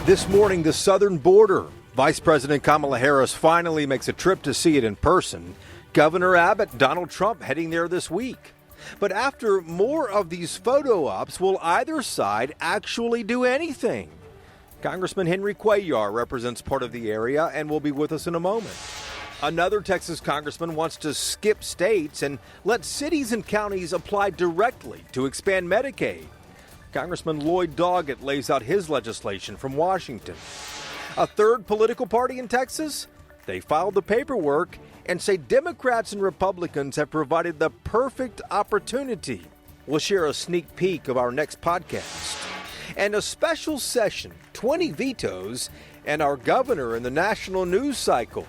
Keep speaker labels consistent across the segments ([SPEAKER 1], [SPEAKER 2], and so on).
[SPEAKER 1] This morning, the southern border. Vice President Kamala Harris finally makes a trip to see it in person. Governor Abbott, Donald Trump heading there this week. But after more of these photo ops, will either side actually do anything? Congressman Henry Cuellar represents part of the area and will be with us in a moment. Another Texas congressman wants to skip states and let cities and counties apply directly to expand Medicaid. Congressman Lloyd Doggett lays out his legislation from Washington. A third political party in Texas? They filed the paperwork and say Democrats and Republicans have provided the perfect opportunity. We'll share a sneak peek of our next podcast. And a special session, 20 vetoes, and our governor in the national news cycle.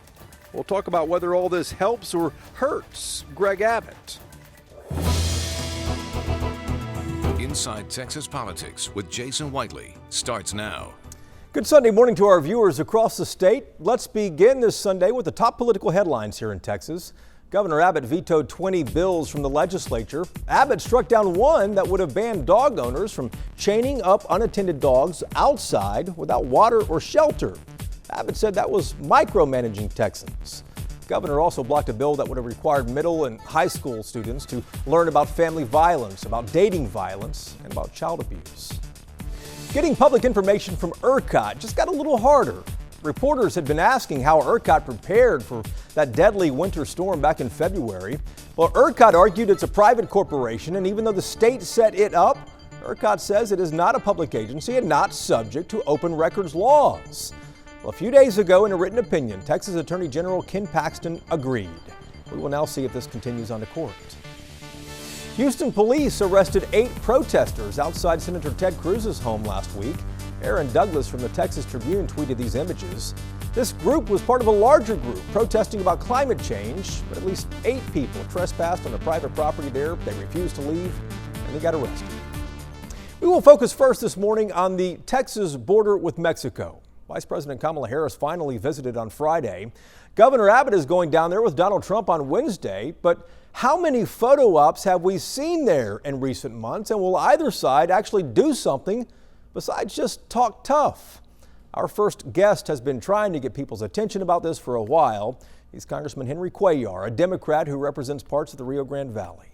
[SPEAKER 1] We'll talk about whether all this helps or hurts Greg Abbott.
[SPEAKER 2] Inside Texas Politics with Jason Whiteley starts now.
[SPEAKER 1] Good Sunday morning to our viewers across the state. Let's begin this Sunday with the top political headlines here in Texas. Governor Abbott vetoed 20 bills from the legislature. Abbott struck down one that would have banned dog owners from chaining up unattended dogs outside without water or shelter. Abbott said that was micromanaging Texans. Governor also blocked a bill that would have required middle and high school students to learn about family violence, about dating violence, and about child abuse. Getting public information from ERCOT just got a little harder. Reporters had been asking how ERCOT prepared for that deadly winter storm back in February. Well, ERCOT argued it's a private corporation, and even though the state set it up, ERCOT says it is not a public agency and not subject to open records laws. Well, a few days ago, in a written opinion, Texas Attorney General Ken Paxton agreed. We will now see if this continues on to court. Houston police arrested 8 protesters outside Senator Ted Cruz's home last week. Aaron Douglas from the Texas Tribune tweeted these images. This group was part of a larger group protesting about climate change, but at least 8 people trespassed on a private property there. They refused to leave, and they got arrested. We will focus first this morning on the Texas border with Mexico. Vice President Kamala Harris finally visited on Friday. Governor Abbott is going down there with Donald Trump on Wednesday, but how many photo ops have we seen there in recent months, and will either side actually do something besides just talk tough? Our first guest has been trying to get people's attention about this for a while. He's Congressman Henry Cuellar, a Democrat who represents parts of the Rio Grande Valley.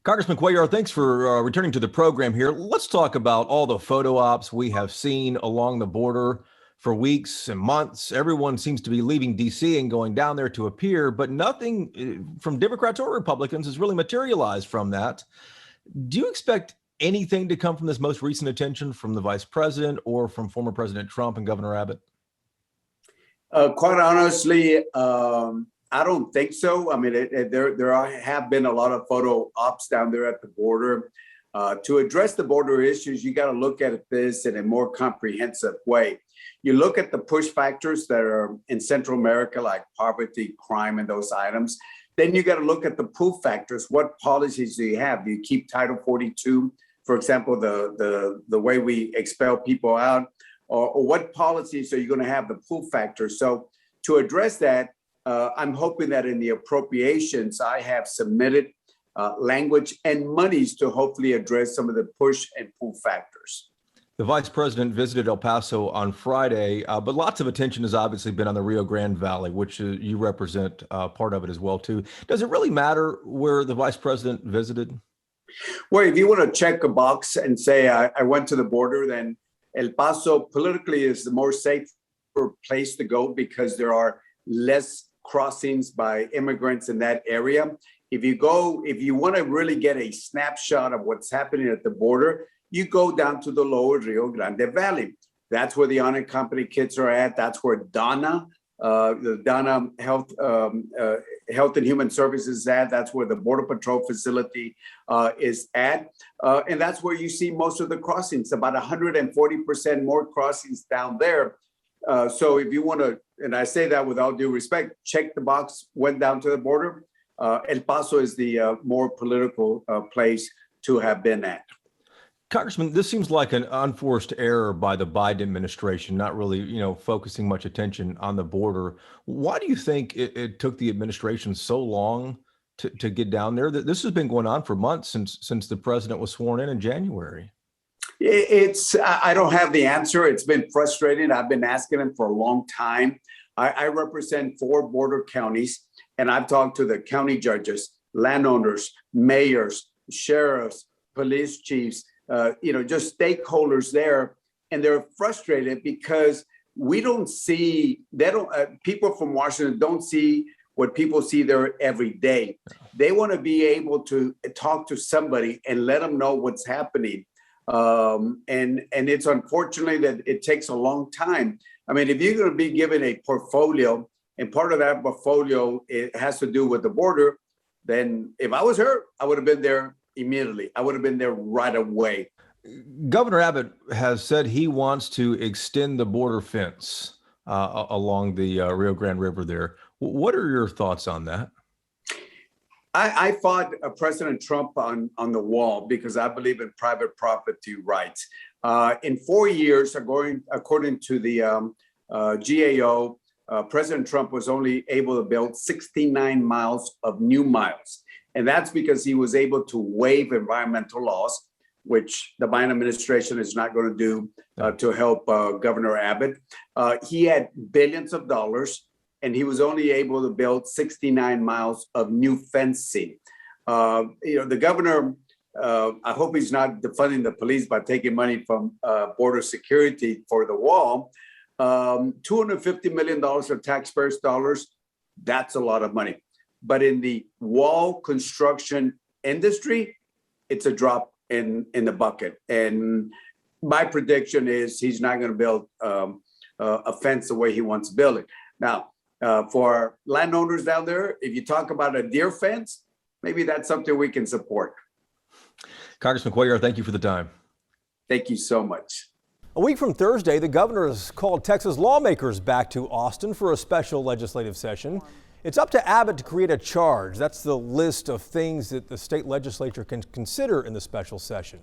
[SPEAKER 1] Congressman Cuellar, thanks for returning to the program here. Let's talk about all the photo ops we have seen along the border for weeks and months. Everyone seems to be leaving D.C. and going down there to appear, but nothing from Democrats or Republicans has really materialized from that. Do you expect anything to come from this most recent attention from the vice president or from former President Trump and Governor Abbott?
[SPEAKER 3] Quite honestly, I don't think so. I mean, have been a lot of photo ops down there at the border. To address the border issues, you got to look at this in a more comprehensive way. You look at the push factors that are in Central America, like poverty, crime, and those items. Then you got to look at the pull factors. What policies do you have? Do you keep Title 42, for example, the way we expel people out? Or what policies are you going to have the pull factors? So to address that, I'm hoping that in the appropriations, I have submitted language and monies to hopefully address some of the push and pull factors.
[SPEAKER 1] The vice president visited El Paso on Friday, but lots of attention has obviously been on the Rio Grande Valley, which you represent part of it as well, too. Does it really matter where the vice president visited?
[SPEAKER 3] Well, if you want to check a box and say, I went to the border, then El Paso politically is the more safer place to go because there are less crossings by immigrants in that area. If you want to really get a snapshot of what's happening at the border, you go down to the lower Rio Grande Valley. That's where the unaccompanied kids are at. That's where DANA, the DANA Health and Human Services is at. That's where the Border Patrol facility is at. And that's where you see most of the crossings, about 140% more crossings down there. So if you want to, and I say that with all due respect, check the box, went down to the border. El Paso is the more political place to have been at.
[SPEAKER 1] Congressman, this seems like an unforced error by the Biden administration, not really, focusing much attention on the border. Why do you think it took the administration so long to get down there? This has been going on for months since the president was sworn in January.
[SPEAKER 3] I don't have the answer. It's been frustrating. I've been asking them for a long time. I represent 4 border counties, and I've talked to the county judges, landowners, mayors, sheriffs, police chiefs, just stakeholders there. And they're frustrated because people from Washington don't see what people see there every day. They want to be able to talk to somebody and let them know what's happening. And it's unfortunately that it takes a long time. I mean, if you're going to be given a portfolio and part of that portfolio, it has to do with the border, then if I was her, I would have been there immediately. I would have been there right away.
[SPEAKER 1] Governor Abbott has said he wants to extend the border fence along the Rio Grande River there. What are your thoughts on that?
[SPEAKER 3] I fought President Trump on the wall because I believe in private property rights. In 4 years, according to the GAO, President Trump was only able to build 69 miles of new miles. And that's because he was able to waive environmental laws, which the Biden administration is not going to do to help Governor Abbott. He had billions of dollars, and he was only able to build 69 miles of new fencing. The governor, I hope he's not defunding the police by taking money from border security for the wall. $250 million of taxpayers' dollars, that's a lot of money. But in the wall construction industry, it's a drop in the bucket. And my prediction is he's not going to build a fence the way he wants to build it. Now, for landowners down there, if you talk about a deer fence, maybe that's something we can support.
[SPEAKER 1] Congressman Cuellar, thank you for the time.
[SPEAKER 3] Thank you so much.
[SPEAKER 1] A week from Thursday, the governor has called Texas lawmakers back to Austin for a special legislative session. It's up to Abbott to create a charge. That's the list of things that the state legislature can consider in the special session.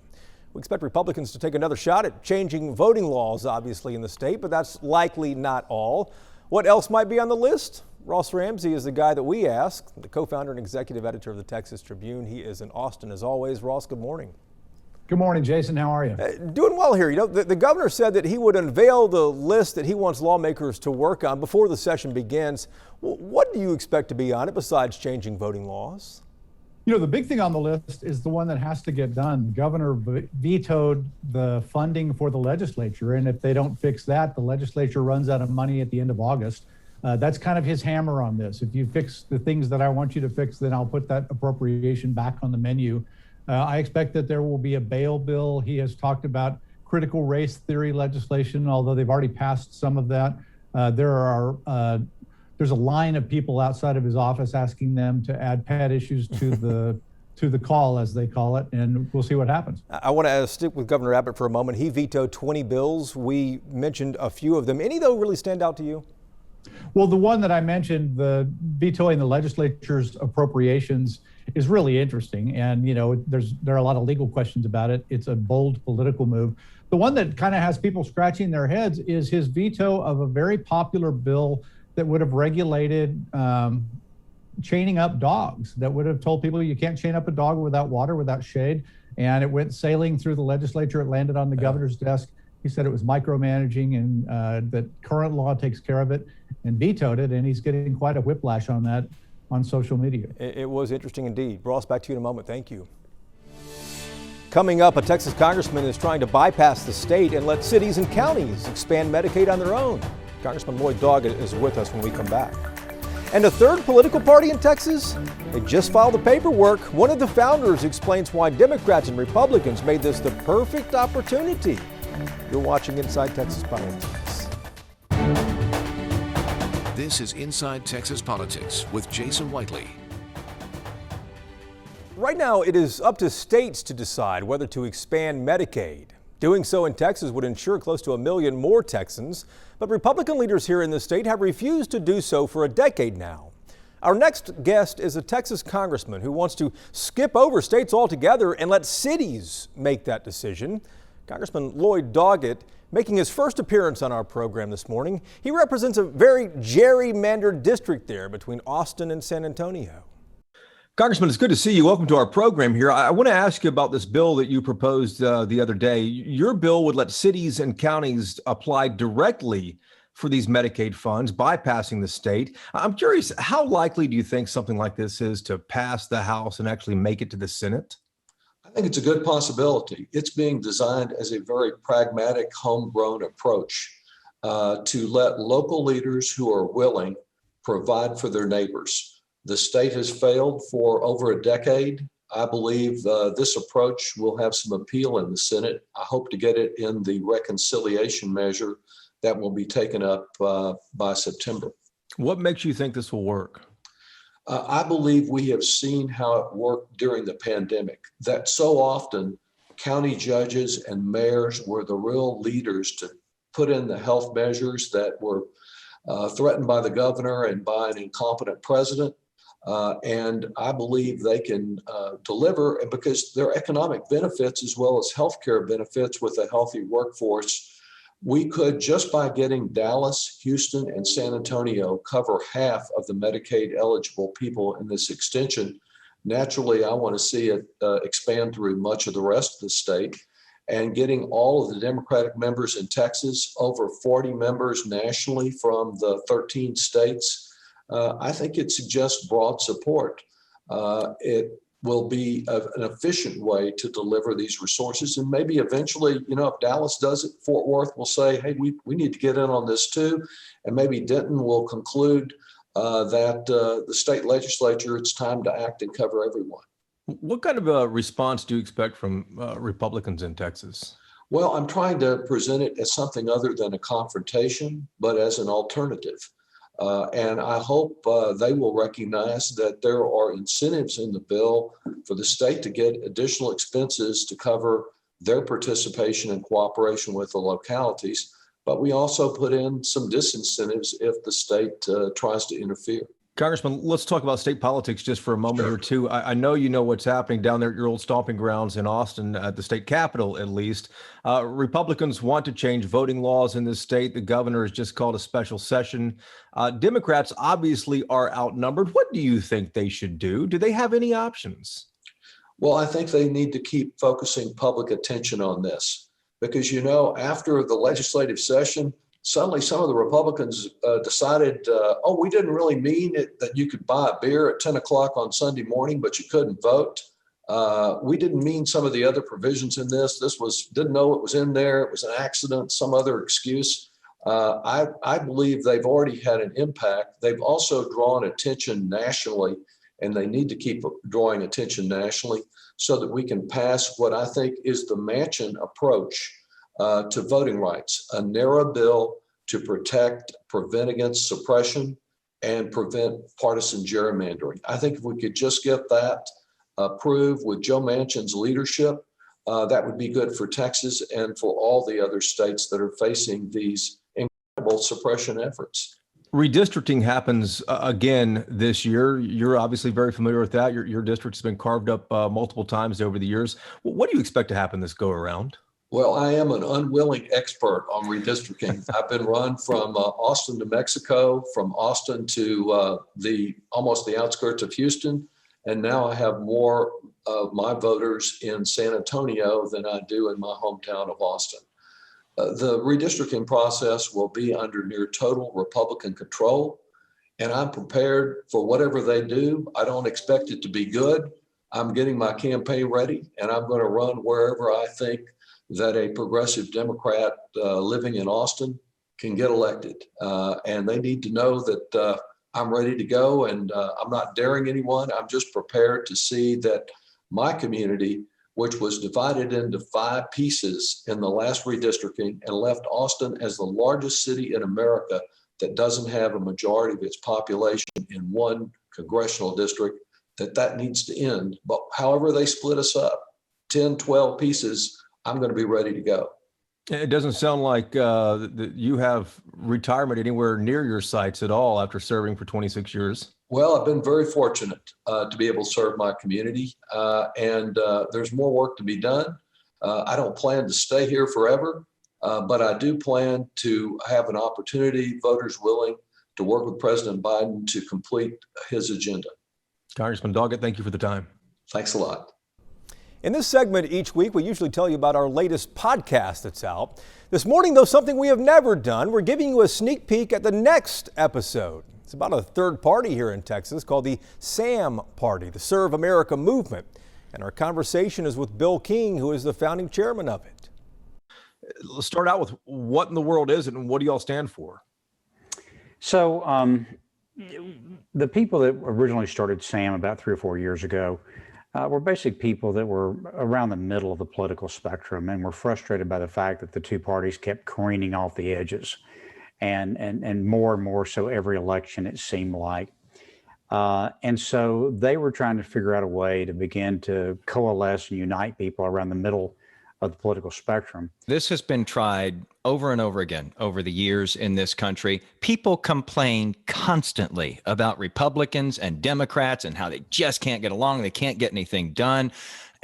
[SPEAKER 1] We expect Republicans to take another shot at changing voting laws, obviously, in the state, but that's likely not all. What else might be on the list? Ross Ramsey is the guy that we asked, the co-founder and executive editor of the Texas Tribune. He is in Austin as always. Ross, good morning.
[SPEAKER 4] Good morning, Jason. How are you?
[SPEAKER 1] Doing well here. The governor said that he would unveil the list that he wants lawmakers to work on before the session begins. What do you expect to be on it besides changing voting laws?
[SPEAKER 4] The big thing on the list is the one that has to get done. The governor vetoed the funding for the legislature, and if they don't fix that, the legislature runs out of money at the end of August. That's kind of his hammer on this. If you fix the things that I want you to fix, then I'll put that appropriation back on the menu. I expect that there will be a bail bill. He has talked about critical race theory legislation, although they've already passed some of that. There's a line of people outside of his office asking them to add pet issues to the call, as they call it, and we'll see what happens.
[SPEAKER 1] I want to stick with Governor Abbott for a moment. He vetoed 20 bills. We mentioned a few of them. Any, though, really stand out to you?
[SPEAKER 4] Well, the one that I mentioned, the vetoing the legislature's appropriations, is really interesting. And, there are a lot of legal questions about it. It's a bold political move. The one that kind of has people scratching their heads is his veto of a very popular bill that would have regulated chaining up dogs, that would have told people you can't chain up a dog without water, without shade. And it went sailing through the legislature. It landed on the governor's desk. He said it was micromanaging and that current law takes care of it, and vetoed it. And he's getting quite a whiplash on that on social media.
[SPEAKER 1] It was interesting indeed. Ross, back to you in a moment. Thank you. Coming up, a Texas congressman is trying to bypass the state and let cities and counties expand Medicaid on their own. Congressman Lloyd Doggett is with us when we come back. And a third political party in Texas, they just filed the paperwork. One of the founders explains why Democrats and Republicans made this the perfect opportunity. You're watching Inside Texas Politics.
[SPEAKER 2] This is Inside Texas Politics with Jason Whiteley.
[SPEAKER 1] Right now, it is up to states to decide whether to expand Medicaid. Doing so in Texas would ensure close to 1 million more Texans, but Republican leaders here in the state have refused to do so for a decade now. Our next guest is a Texas congressman who wants to skip over states altogether and let cities make that decision. Congressman Lloyd Doggett making his first appearance on our program this morning. He represents a very gerrymandered district there between Austin and San Antonio. Congressman, it's good to see you. Welcome to our program here. I want to ask you about this bill that you proposed the other day. Your bill would let cities and counties apply directly for these Medicaid funds, bypassing the state. I'm curious, how likely do you think something like this is to pass the House and actually make it to the Senate?
[SPEAKER 5] I think it's a good possibility. It's being designed as a very pragmatic, homegrown approach to let local leaders who are willing provide for their neighbors. The state has failed for over a decade. I believe this approach will have some appeal in the Senate. I hope to get it in the reconciliation measure that will be taken up by September.
[SPEAKER 1] What makes you think this will work?
[SPEAKER 5] I believe we have seen how it worked during the pandemic, that so often county judges and mayors were the real leaders to put in the health measures that were threatened by the governor and by an incompetent president. And I believe they can deliver, and because there are economic benefits as well as healthcare benefits with a healthy workforce. We could, just by getting Dallas, Houston, and San Antonio, cover half of the Medicaid eligible people in this extension. Naturally, I want to see it expand through much of the rest of the state, and getting all of the Democratic members in Texas, over 40 members nationally from the 13 states. I think it suggests broad support. It will be an efficient way to deliver these resources. And maybe eventually, if Dallas does it, Fort Worth will say, hey, we need to get in on this too. And maybe Denton will conclude that the state legislature, it's time to act and cover everyone.
[SPEAKER 1] What kind of a response do you expect from Republicans in Texas?
[SPEAKER 5] Well, I'm trying to present it as something other than a confrontation, but as an alternative. And I hope they will recognize that there are incentives in the bill for the state to get additional expenses to cover their participation and cooperation with the localities. But we also put in some disincentives if the state tries to interfere.
[SPEAKER 1] Congressman, let's talk about state politics just for a moment or two. I know you know what's happening down there at your old stomping grounds in Austin, at the state capitol, at least. Republicans want to change voting laws in this state. The governor has just called a special session. Democrats obviously are outnumbered. What do you think they should do? Do they have any options?
[SPEAKER 5] Well, I think they need to keep focusing public attention on this because, after the legislative session, suddenly some of the Republicans decided, we didn't really mean it, that you could buy a beer at 10 o'clock on Sunday morning, but you couldn't vote. We didn't mean some of the other provisions in this. Didn't know it was in there. It was an accident, some other excuse. I believe they've already had an impact. They've also drawn attention nationally, and they need to keep drawing attention nationally so that we can pass what I think is the Manchin approach to voting rights, a narrow bill to prevent against suppression and prevent partisan gerrymandering. I think if we could just get that approved with Joe Manchin's leadership, that would be good for Texas and for all the other states that are facing these incredible suppression efforts.
[SPEAKER 1] Redistricting happens again this year. You're obviously very familiar with that. Your district has been carved up multiple times over the years. What do you expect to happen this go around?
[SPEAKER 5] Well, I am an unwilling expert on redistricting. I've been run from Austin to Mexico, from Austin to almost the outskirts of Houston, and now I have more of my voters in San Antonio than I do in my hometown of Austin. The redistricting process will be under near total Republican control, and I'm prepared for whatever they do. I don't expect it to be good. I'm getting my campaign ready, and I'm going to run wherever I think that a progressive Democrat living in Austin can get elected. And they need to know that I'm ready to go, and I'm not daring anyone. I'm just prepared to see that my community, which was divided into 5 pieces in the last redistricting and left Austin as the largest city in America that doesn't have a majority of its population in one congressional district, that needs to end. But however they split us up, 10, 12 pieces, I'm going to be ready to go.
[SPEAKER 1] It doesn't sound like you have retirement anywhere near your sights at all after serving for 26 years.
[SPEAKER 5] Well, I've been very fortunate to be able to serve my community, and there's more work to be done. I don't plan to stay here forever, but I do plan to have an opportunity, voters willing, to work with President Biden to complete his agenda.
[SPEAKER 1] Congressman Doggett, thank you for the time.
[SPEAKER 5] Thanks a lot.
[SPEAKER 1] In this segment each week, we usually tell you about our latest podcast that's out. This morning, though, something we have never done. We're giving you a sneak peek at the next episode. It's about a third party here in Texas called the SAM Party, the Serve America Movement. And our conversation is with Bill King, who is the founding chairman of it. Let's start out with what in the world is it and what do y'all stand for?
[SPEAKER 6] So the people that originally started SAM about 3 or 4 years ago were basically people that were around the middle of the political spectrum and were frustrated by the fact that the two parties kept careening off the edges and more so every election, it seemed like. And so they were trying to figure out a way to begin to coalesce and unite people around the middle of the political spectrum.
[SPEAKER 7] This has been tried over and over again over the years in this country. People complain constantly about Republicans and Democrats and how they just can't get along. They can't get anything done.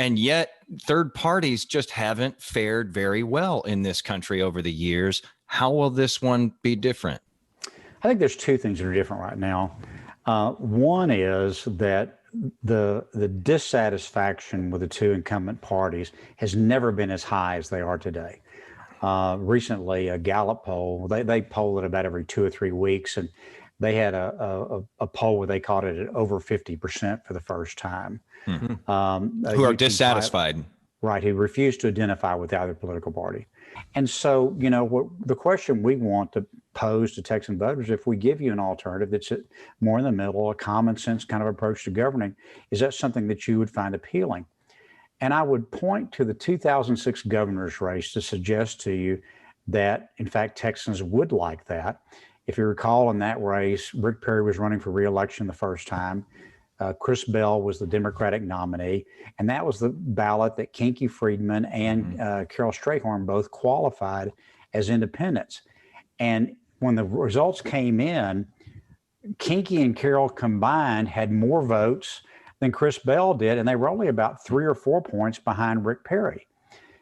[SPEAKER 7] And yet third parties just haven't fared very well in this country over the years. How will this one be different?
[SPEAKER 6] I think there's two things that are different right now. One is that the dissatisfaction with the two incumbent parties has never been as high as they are today. Recently, a Gallup poll, they poll it about every 2 or 3 weeks, and they had a poll where they called it at over 50% for the first time.
[SPEAKER 7] Mm-hmm. Who are dissatisfied.
[SPEAKER 6] Right, who refuse to identify with either political party. And so, the question we want to pose to Texan voters, if we give you an alternative that's more in the middle, a common sense kind of approach to governing, is that something that you would find appealing? And I would point to the 2006 governor's race to suggest to you that, in fact, Texans would like that. If you recall, in that race, Rick Perry was running for re-election the first time. Chris Bell was the Democratic nominee, and that was the ballot that Kinky Friedman and Carol Strayhorn both qualified as independents. And when the results came in, Kinky and Carol combined had more votes than Chris Bell did, and they were only about 3 or 4 points behind Rick Perry.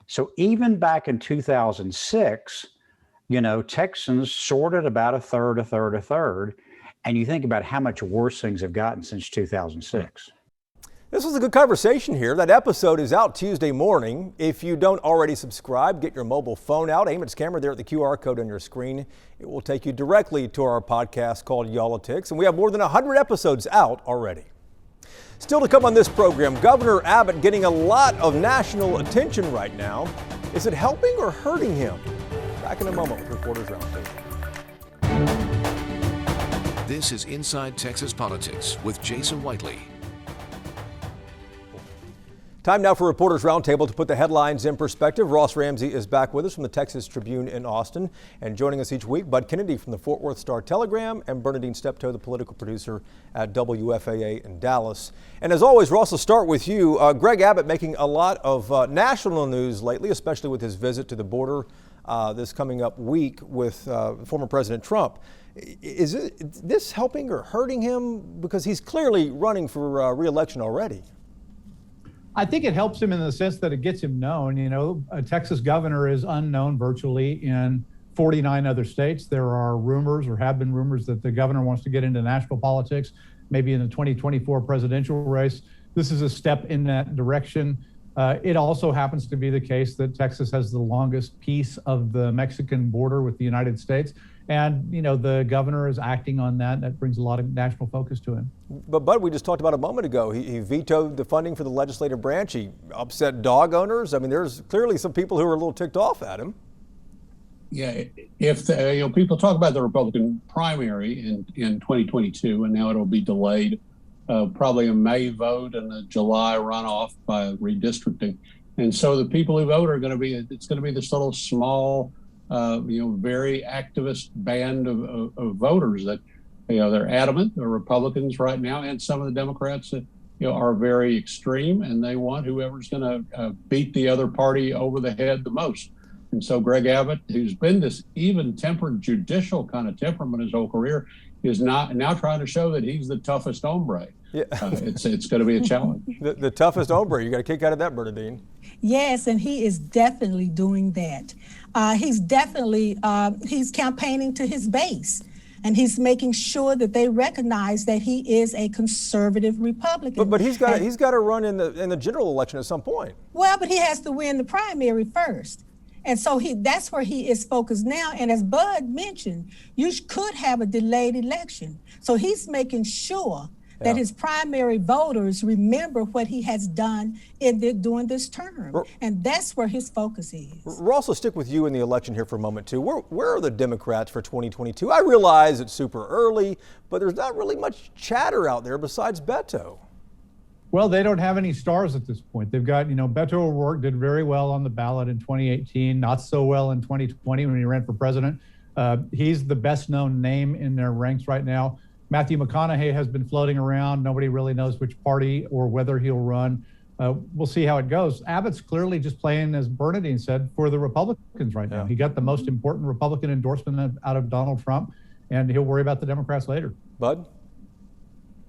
[SPEAKER 6] So even back in 2006, Texans sorted about a third. And you think about how much worse things have gotten since 2006.
[SPEAKER 1] This was a good conversation here. That episode is out Tuesday morning. If you don't already subscribe, get your mobile phone out, aim its camera there at the QR code on your screen. It will take you directly to our podcast called Y'all-itics, and we have more than 100 episodes out already. Still to come on this program, Governor Abbott getting a lot of national attention right now. Is it helping or hurting him? Back in a moment with Reporters Roundtable.
[SPEAKER 2] This is Inside Texas Politics with Jason Whiteley.
[SPEAKER 1] Time now for Reporters Roundtable to put the headlines in perspective. Ross Ramsey is back with us from the Texas Tribune in Austin. And joining us each week, Bud Kennedy from the Fort Worth Star-Telegram and Bernadine Steptoe, the political producer at WFAA in Dallas. And as always, Ross, I'll start with you. Greg Abbott making a lot of national news lately, especially with his visit to the border this coming up week with former President Trump. Is this helping or hurting him? Because he's clearly running for re-election already.
[SPEAKER 4] I think it helps him in the sense that it gets him known. A Texas governor is unknown virtually in 49 other states. There are rumors or have been rumors that the governor wants to get into national politics, maybe in the 2024 presidential race. This is a step in that direction. It also happens to be the case that Texas has the longest piece of the Mexican border with the United States. And, the governor is acting on that. That brings a lot of national focus to him.
[SPEAKER 1] But Bud, we just talked about a moment ago. He vetoed the funding for the legislative branch. He upset dog owners. I mean, there's clearly some people who are a little ticked off at him.
[SPEAKER 8] Yeah, if people talk about the Republican primary in 2022, and now it'll be delayed, probably a May vote and a July runoff by redistricting. And so the people who vote it's going to be this little small, very activist band of voters that, they're adamant. They're Republicans right now, and some of the Democrats that, are very extreme, and they want whoever's going to beat the other party over the head the most. And so Greg Abbott, who's been this even-tempered judicial kind of temperament his whole career, is now trying to show that he's the toughest hombre. Yeah. It's going to be a challenge.
[SPEAKER 1] The toughest hombre. You got a kick out of that, Bernadine.
[SPEAKER 9] Yes, and he is definitely doing that. He's campaigning to his base. And he's making sure that they recognize that he is a conservative Republican.
[SPEAKER 1] But he's got to run in the general election at some point.
[SPEAKER 9] Well, but he has to win the primary first. And so that's where he is focused now. And as Bud mentioned, you could have a delayed election. So he's making sure that his primary voters remember what he has done during this term. And that's where his focus is.
[SPEAKER 1] We'll also stick with you in the election here for a moment, too. Where are the Democrats for 2022? I realize it's super early, but there's not really much chatter out there besides Beto.
[SPEAKER 4] Well, they don't have any stars at this point. They've got, Beto O'Rourke did very well on the ballot in 2018, not so well in 2020 when he ran for president. He's the best known name in their ranks right now. Matthew McConaughey has been floating around. Nobody really knows which party or whether he'll run. We'll see how it goes. Abbott's clearly just playing, as Bernadine said, for the Republicans right now. He got the most important Republican endorsement out of Donald Trump, and he'll worry about the Democrats later.
[SPEAKER 1] Bud?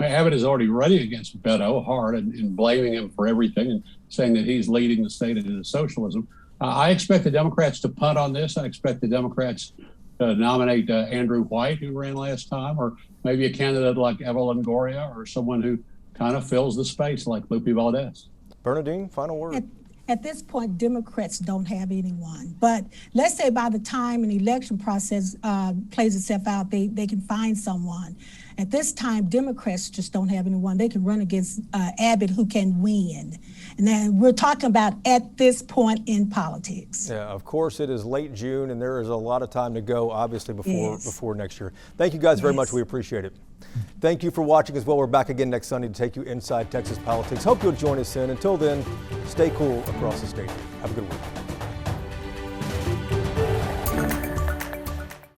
[SPEAKER 8] Abbott is already running against Beto hard and blaming him for everything and saying that he's leading the state into socialism. I expect the Democrats to punt on this. I expect the Democrats to nominate Andrew White, who ran last time, or maybe a candidate like Eva Longoria, or someone who kind of fills the space like Lupe Valdez.
[SPEAKER 1] Bernadine, final word.
[SPEAKER 9] At this point, Democrats don't have anyone. But let's say by the time an election process plays itself out, they can find someone. At this time, Democrats just don't have anyone. They can run against Abbott, who can win. And then we're talking about at this point in politics.
[SPEAKER 1] Yeah, of course, it is late June, and there is a lot of time to go, obviously, before next year. Thank you guys very much. We appreciate it. Thank you for watching as well. We're back again next Sunday to take you inside Texas politics. Hope you'll join us in. Until then, stay cool across the state. Have a good week.